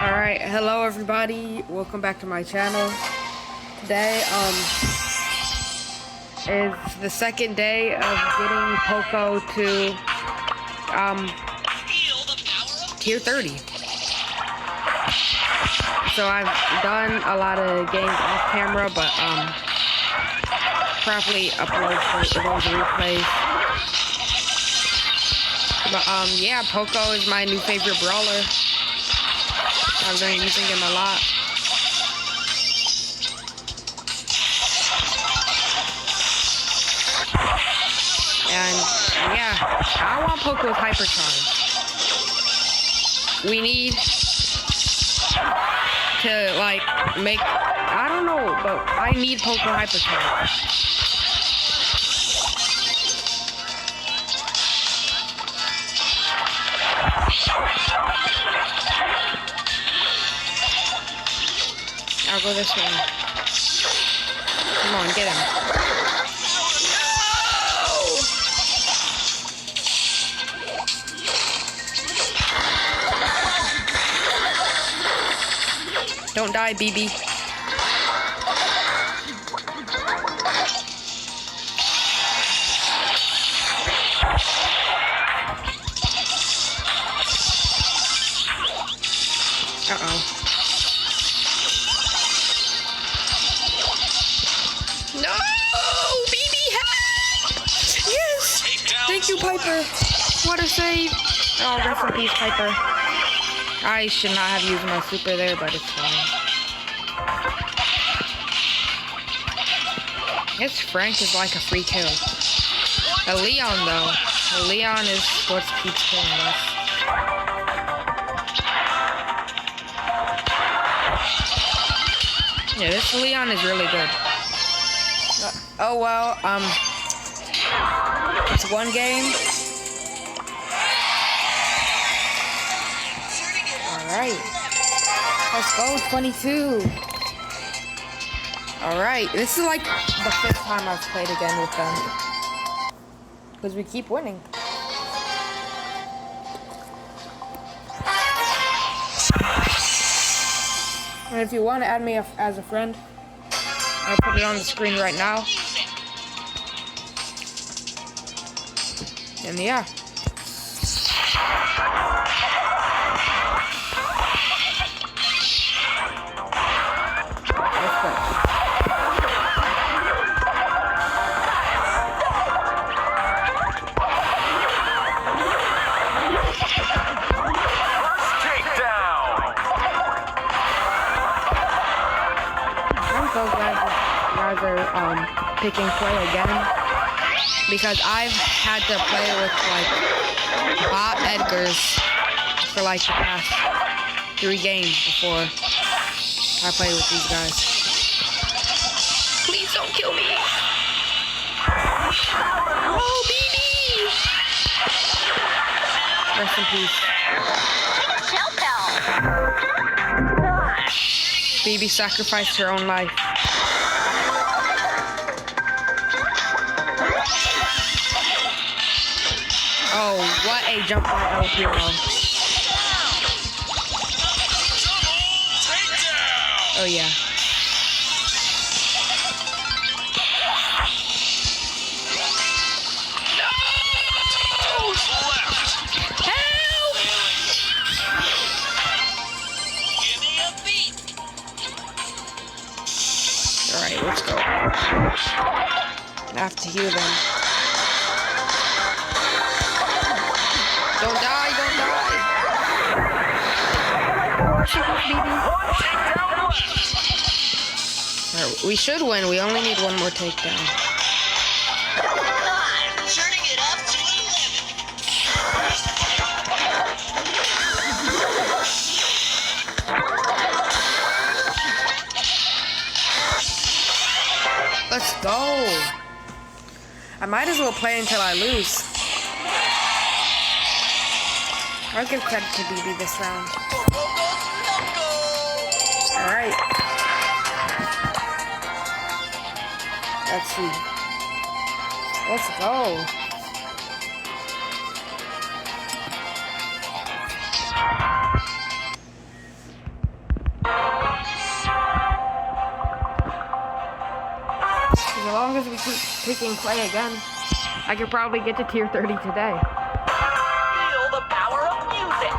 Alright, hello everybody. Welcome back to my channel. Today, is the second day of getting Poco to, tier 30. So I've done a lot of games off camera, but, probably upload those replays. But, yeah, Poco is my new favorite brawler. I've been using him a lot. And yeah, I want Poco's hypercharge. We need to like make, I don't know, but I need Poco hypercharge. I'll go this way. Come on, get him. No! Don't die, BB. Uh-oh. No! BB, help! Yes! Thank you, Piper. What a save. Oh, rest in peace, Piper. I should not have used my super there, but it's fine. His Frank is like a free kill. A Leon, though. A Leon is what keeps killing us. Yeah, this Leon is really good. Oh well, it's one game. Alright. Let's go, 22. Alright, this is like the 5th time I've played again with them. Because we keep winning. And if you want to add me as a friend, I'll put it on the screen right now. And yeah. Let's go. I'm so glad you guys are picking play again, because I've had to play with like bot Edgars for like the past 3 games before I play with these guys. Please don't kill me. Oh, BB! Rest in peace. BB sacrificed her own life. Oh, what a jump by El Hero. Oh, yeah. No! Help! Alright, let's go. I have to heal them. Don't die, don't die. Right, we should win. We only need one more takedown. Turning it up to 11. Let's go. I might as well play until I lose. I'll give credit to BB this round. Alright. Let's see. Let's go. keep picking play again, I could probably get to tier 30 today. Feel the power of music.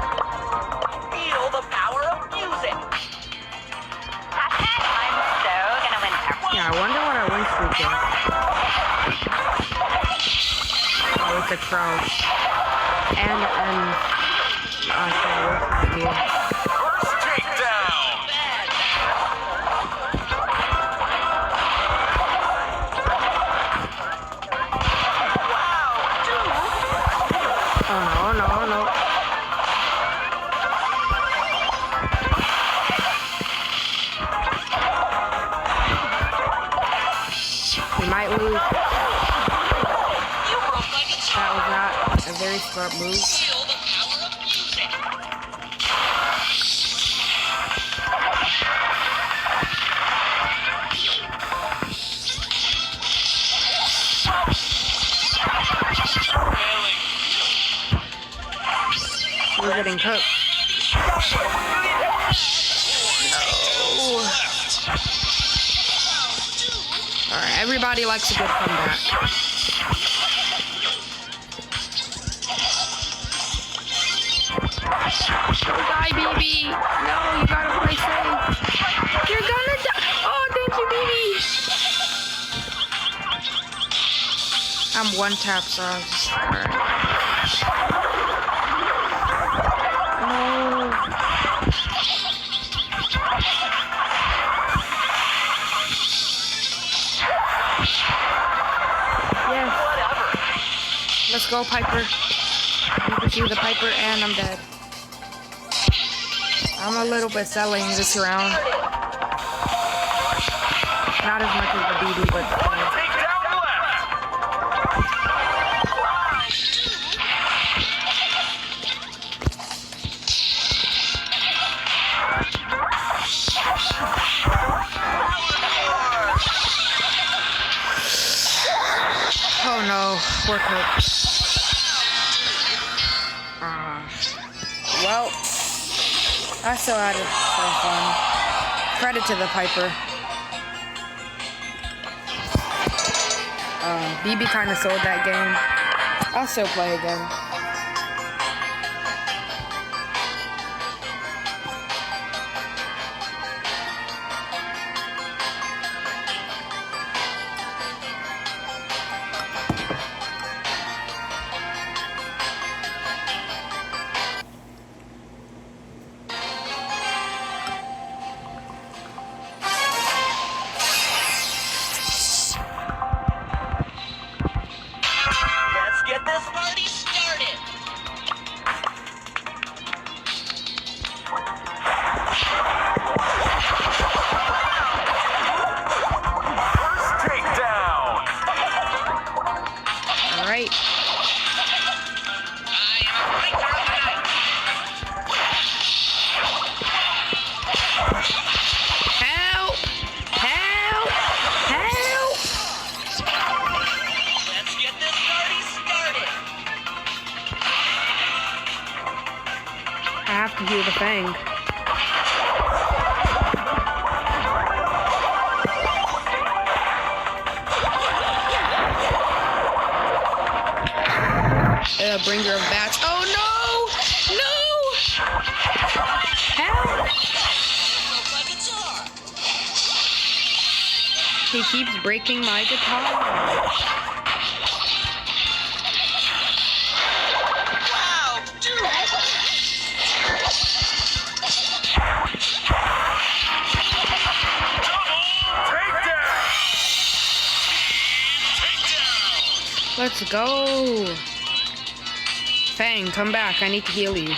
Feel the power of music. I'm so gonna win there. Yeah, I wonder what our win streak is. Oh, it's a crow. And okay, First takedown. oh no. We might lose. You broke my guitar. That was not a very smart move. Feel the power of music. We're getting cooked. No. Alright, everybody likes a good comeback. Die, BB! No, you gotta play safe. You're gonna die! Oh, thank you, BB! I'm one tap, so I'll just... Alright. No. Yes. Let's go, Piper. You can do the Piper, and I'm dead. I'm a little bit selling this round. Not as much as the BB, but... Takedown left. Oh no, we're cooked. Well, I still had it so fun. Credit to the Piper. BB kind of sold that game. I'll still play again. Let's get this party started. First takedown. All right. I am a fighter of the night. Help! Help! Help! Let's get this party started. I have to hear the Fang. Bringer of bats. Oh no! No! Help! Broke my guitar. He keeps breaking my guitar. Wow, dude. Takedown. Let's go. Fang, come back. I need to heal you.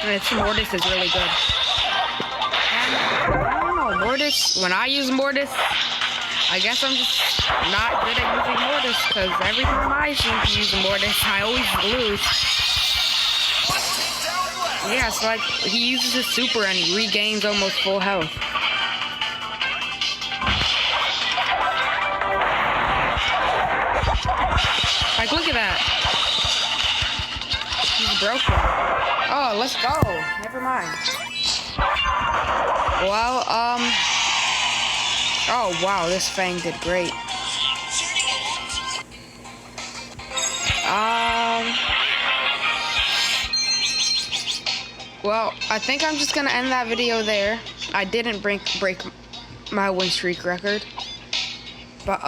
This Mortis is really good. And I don't know, Mortis, when I use Mortis, I guess I'm just not good at using Mortis, because every time I seem to use Mortis, I always lose. Yeah, it's like he uses his super and he regains almost full health. Like, look at that. He's broken. Oh, let's go. Never mind. Well, oh wow, this Fang did great. Well, I think I'm just gonna end that video there. I didn't break my win streak record. But,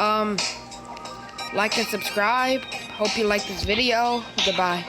like and subscribe. Hope you like this video. Goodbye.